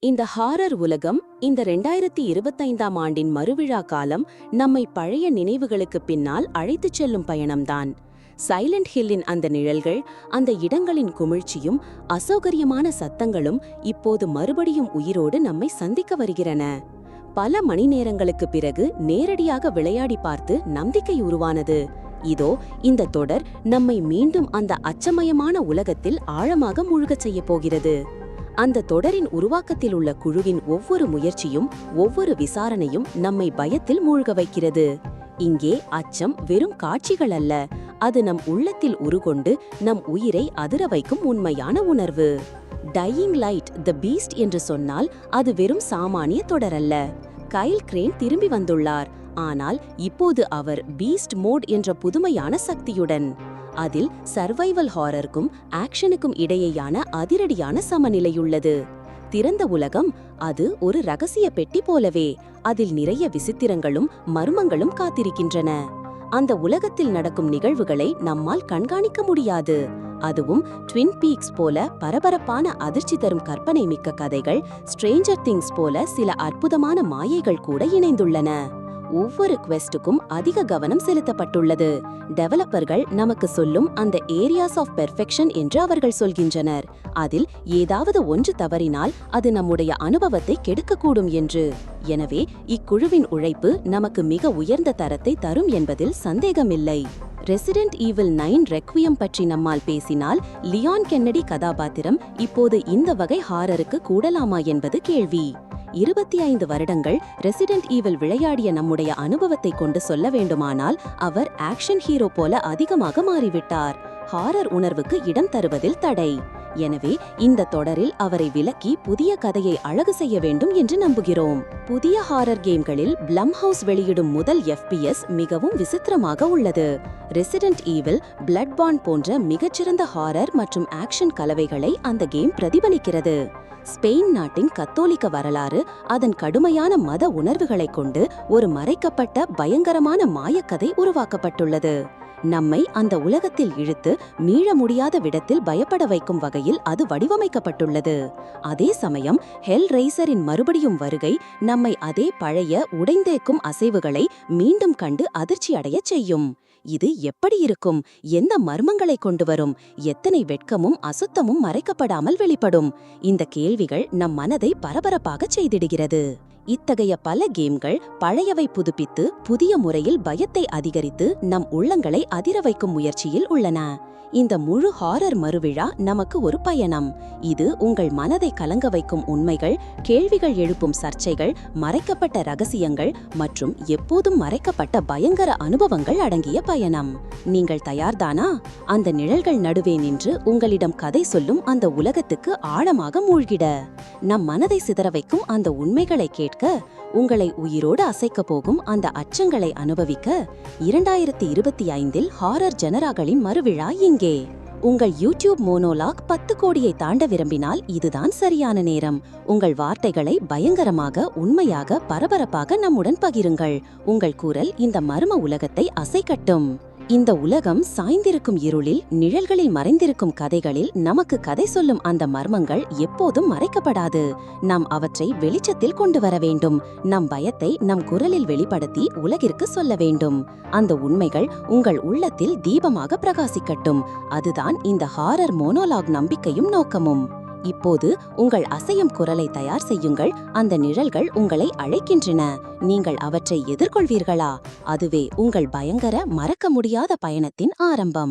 இந்த ஹாரர் உலகம் இந்த 2025ஆம் ஆண்டின் மறுவிழா காலம் நம்மை பழைய நினைவுகளுக்கு பின்னால் அழைத்துச் செல்லும் பயணம்தான். சைலண்ட் ஹில்லின் அந்த நிழல்கள், அந்த இடங்களின் குமிழ்ச்சியும் அசௌகரியமான சத்தங்களும் இப்போது மறுபடியும் உயிரோடு நம்மை சந்திக்க வருகிறன. பல மணி நேரங்களுக்கு பிறகு நேரடியாக விளையாடி பார்த்து நம்பிக்கை உருவானது. இதோ இந்த தொடர் நம்மை மீண்டும் அந்த அச்சமயமான உலகத்தில் ஆழமாக மூழ்கச் செய்யப் போகிறது. அந்த தொடரின் உருவாக்கத்தில் உள்ள குழுவின் ஒவ்வொரு முயற்சியும் ஒவ்வொரு விசாரணையும் நம்மை பயத்தில் மூழ்க வைக்கிறது. இங்கே அச்சம் வெறும் காட்சிகள் அல்ல, அது நம் உள்ளத்தில் உருகொண்டு நம் உயிரை அதிர வைக்கும் உண்மையான உணர்வு. டையிங் லைட் தி பீஸ்ட் என்று சொன்னால் அது வெறும் சாமானிய தொடரல்ல. கைல் கிரேன் திரும்பி வந்துள்ளார், ஆனால் இப்போது அவர் பீஸ்ட் மோட் என்ற புதுமையான சக்தியுடன். அதில் சர்வைவல் ஹாரருக்கும் ஆக்ஷனுக்கும் இடையேயான அதிரடியான சமநிலையுள்ளது. திறந்த உலகம், அது ஒரு ரகசிய பெட்டி போலவே. அதில் நிறைய விசித்திரங்களும் மர்மங்களும் காத்திருக்கின்றன. அந்த உலகத்தில் நடக்கும் நிகழ்வுகளை நம்மால் கண்காணிக்க முடியாது. அதுவும் ட்வின் பீக்ஸ் போல பரபரப்பான அதிர்ச்சி தரும் கற்பனை மிக்க கதைகள், ஸ்ட்ரேஞ்சர் திங்ஸ் போல சில அற்புதமான மாயைகள் கூட இணைந்துள்ளன. ஒவ்வொரு குவெஸ்டுக்கும் அதிக கவனம் செலுத்தப்பட்டுள்ளது. டெவலப்பர்கள் நமக்கு சொல்லும் அந்த ஏரியாஸ் ஆஃப் பெர்ஃபெக்ஷன் என்று அவர்கள் சொல்கின்றனர். அதில் ஏதாவது ஒன்று தவறினால் அது நம்முடைய அனுபவத்தை கெடுக்கக்கூடும் என்று. எனவே இக்குழுவின் உழைப்பு நமக்கு மிக உயர்ந்த தரத்தை தரும் என்பதில் சந்தேகமில்லை. ரெசிடென்ட் ஈவில் 9 ரெக்வியம் பற்றி நம்மால் பேசினால், லியான் கென்னடி கதாபாத்திரம் இப்போது இந்த வகை ஹாரருக்கு கூடலாமா என்பது கேள்வி. 25 வருடங்கள் ரெசிடென்ட் ஈவில் விளையாடிய நம்முடைய அனுபவத்தை கொண்டு சொல்ல வேண்டுமானால், அவர் ஆக்ஷன் ஹீரோ போல அதிகமாக மாறிவிட்டார். ஹாரர் உணர்வுக்கு இடம் தருவதில் தடை. எனவே இந்த தொடரில் அவரை விலக்கி புதிய கதையை அழகு செய்ய வேண்டும் என்று நம்புகிறோம். புதிய ஹாரர் கேம்களில் பிளம்ஹவுஸ் வெளியிடும் முதல் FPS மிகவும் விசித்திரமாக உள்ளது. ரெசிடென்ட் ஈவில், பிளட்பாண்ட் போன்ற மிகச்சிறந்த ஹாரர் மற்றும் ஆக்ஷன் கலவைகளை அந்த கேம் பிரதிபலிக்கிறது. ஸ்பெயின் நாட்டின் கத்தோலிக்க வரலாறு, அதன் கடுமையான மத உணர்வுகளைக் கொண்டு ஒரு மறைக்கப்பட்ட பயங்கரமான மாயக்கதை உருவாக்கப்பட்டுள்ளது. நம்மை அந்த உலகத்தில் இழுத்து மீள முடியாத விடத்தில் பயப்பட வைக்கும் வகையில் அது வடிவமைக்கப்பட்டுள்ளது. அதே சமயம் ஹெல் ரைசரின் மறுபடியும் வருகை நம்மை அதே பழைய உடைந்தேக்கும் அசைவுகளை மீண்டும் கண்டு அதிர்ச்சி அடையச் செய்யும். இது எப்படி இருக்கும்? எந்த மர்மங்களை கொண்டு வரும்? எத்தனை வெட்கமும் அசுத்தமும் மறைக்கப்படாமல் வெளிப்படும்? இந்த கேள்விகள் நம் மனதை பரபரப்பாக செய்திடுகிறது. இத்தகைய பல கேம்கள் பழையவை புதுப்பித்து புதிய முறையில் பயத்தை அதிகரித்து நம் உள்ளங்களை அதிர வைக்கும் முயற்சியில் உள்ளன. இந்த முழு ஹாரர் மறுவிழா நமக்கு ஒரு பயணம். இது உங்கள் மனதை கலங்க வைக்கும் உண்மைகள், கேள்விகள் எழுப்பும் சர்ச்சைகள், மறைக்கப்பட்ட ரகசியங்கள் மற்றும் எப்போதும் மறைக்கப்பட்ட பயங்கர அனுபவங்கள் அடங்கிய பயணம். நீங்கள் தயார்தானா? அந்த நிழல்கள் நடுவே நின்று உங்களிடம் கதை சொல்லும் அந்த உலகத்துக்கு ஆழமாக மூழ்கிட, நம் மனதை சிதற வைக்கும் அந்த உண்மைகளை கேட்க, உங்களை உயிரோடு அசைக்க போகும் அந்த அச்சங்களை அனுபவிக்க 2025இல் ஹாரர் ஜெனராகளின் மறுவிழா இங்கே. உங்கள் யூடியூப் மோனோலாக் 10 கோடியை தாண்ட விரும்பினால் இதுதான் சரியான நேரம். உங்கள் வார்த்தைகளை பயங்கரமாக, உண்மையாக, பரபரப்பாக நம்முடன் பகிருங்கள். உங்கள் குரல் இந்த மர்ம உலகத்தை அசைக்கட்டும். இந்த உலகம் சாய்ந்திருக்கும் இருளில், நிழல்களில் மறைந்திருக்கும் கதைகளில் நமக்கு கதை சொல்லும் அந்த மர்மங்கள் எப்போதும் மறைக்கப்படாது. நாம் அவற்றை வெளிச்சத்தில் கொண்டு வர வேண்டும். நம் பயத்தை நம் குரலில் வெளிப்படுத்தி உலகிற்கு சொல்ல வேண்டும். அந்த உண்மைகள் உங்கள் உள்ளத்தில் தீபமாக பிரகாசிக்கட்டும். அதுதான் இந்த ஹாரர் மோனோலாக் நம்பிக்கையும் நோக்கமும். இப்போது உங்கள் அசையும் குரலை தயார் செய்யுங்கள். அந்த நிழல்கள் உங்களை அழைக்கின்றன. நீங்கள் அவற்றை எதிர்கொள்வீர்களா? அதுவே உங்கள் பயங்கர, மறக்க முடியாத பயணத்தின் ஆரம்பம்.